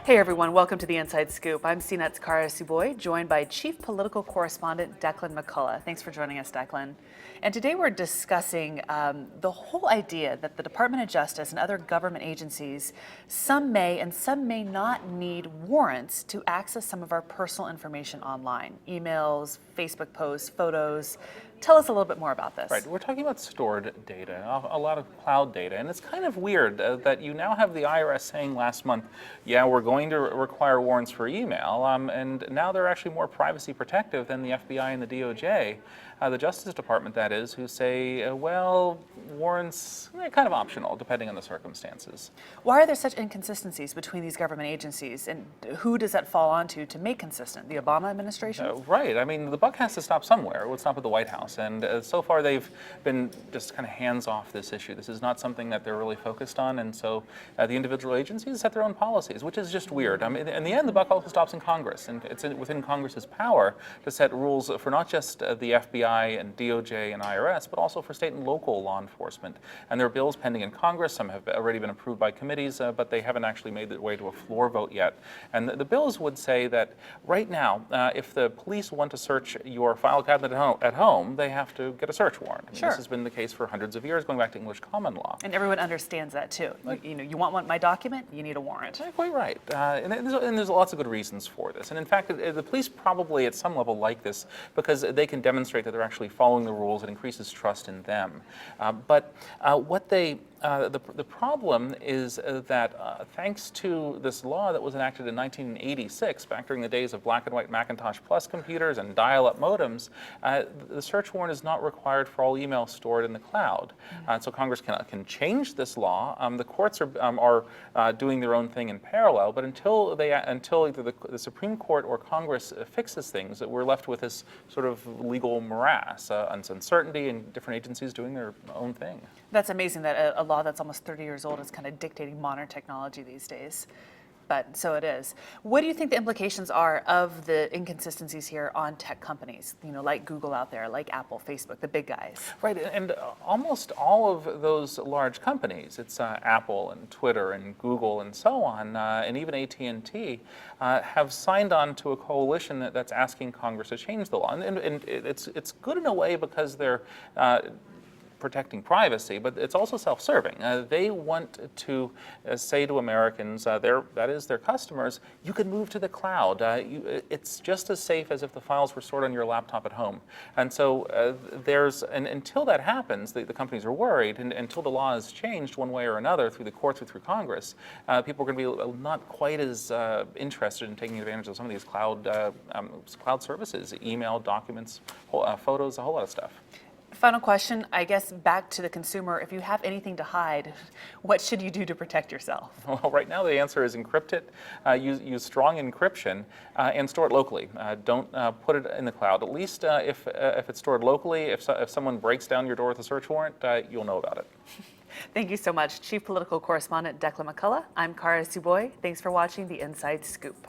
Hey everyone, welcome to the Inside Scoop. I'm CNET's Kara Suboy, joined by Chief Political Correspondent Declan McCullough. Thanks for joining us, Declan. And today we're discussing the whole idea that the Department of Justice and other government agencies, some may and some may not need warrants to access some of our personal information online. Emails, Facebook posts, photos. Tell us a little bit more about this. Right, we're talking about stored data, a lot of cloud data, and it's kind of weird that you now have the IRS saying last month, yeah, we're going to require warrants for email, and now they're actually more privacy protective than the FBI and the DOJ, the Justice Department that is, who say, well, warrants, they're kind of optional depending on the circumstances. Why are there such inconsistencies between these government agencies, and who does that fall onto to make consistent? The Obama administration? Right, I mean, the buck has to stop somewhere. It would stop at the White House. And so far, they've been just kind of hands off this issue. This is not something that they're really focused on. And so the individual agencies set their own policies, which is just weird. I mean, in the end, the buck also stops in Congress. And it's within Congress's power to set rules for not just the FBI and DOJ and IRS, but also for state and local law enforcement. And there are bills pending in Congress. Some have already been approved by committees, but they haven't actually made their way to a floor vote yet. And the bills would say that right now, if the police want to search your file cabinet at home, they have to get a search warrant. I mean, Sure. This has been the case for hundreds of years, going back to English common law. And everyone understands that too. You want my document, you need a warrant. Quite right. And there's lots of good reasons for this. And in fact, the police probably at some level like this because they can demonstrate that they're actually following the rules. It increases trust in them. But the problem is that thanks to this law that was enacted in 1986, back during the days of black and white Macintosh Plus computers and dial-up modems, the search warrant is not required for all email stored in the cloud. So Congress can change this law. The courts are doing their own thing in parallel, but until either the Supreme Court or Congress fixes things, we're left with this sort of legal morass, uncertainty, and different agencies doing their own thing. That's amazing that a law that's almost 30 years old is kind of dictating modern technology these days. But so it is. What do you think the implications are of the inconsistencies here on tech companies, like Google out there, like Apple, Facebook, the big guys? Right, and almost all of those large companies, it's Apple and Twitter and Google and so on, and even AT&T, have signed on to a coalition that's asking Congress to change the law. And it's good in a way because they're protecting privacy, but it's also self-serving. They want to say to Americans, that is their customers, you can move to the cloud. It's just as safe as if the files were stored on your laptop at home. And so until that happens, the companies are worried, and until the law is changed one way or another through the courts or through Congress, people are going to be not quite as interested in taking advantage of some of these cloud services, email, documents, photos, a whole lot of stuff. Final question, I guess back to the consumer. If you have anything to hide, what should you do to protect yourself? Well, right now the answer is encrypt it, use strong encryption, and store it locally. Don't put it in the cloud. At least if it's stored locally, if someone breaks down your door with a search warrant, you'll know about it. Thank you so much, Chief Political Correspondent Declan McCullough. I'm Kara Suboy. Thanks for watching The Inside Scoop.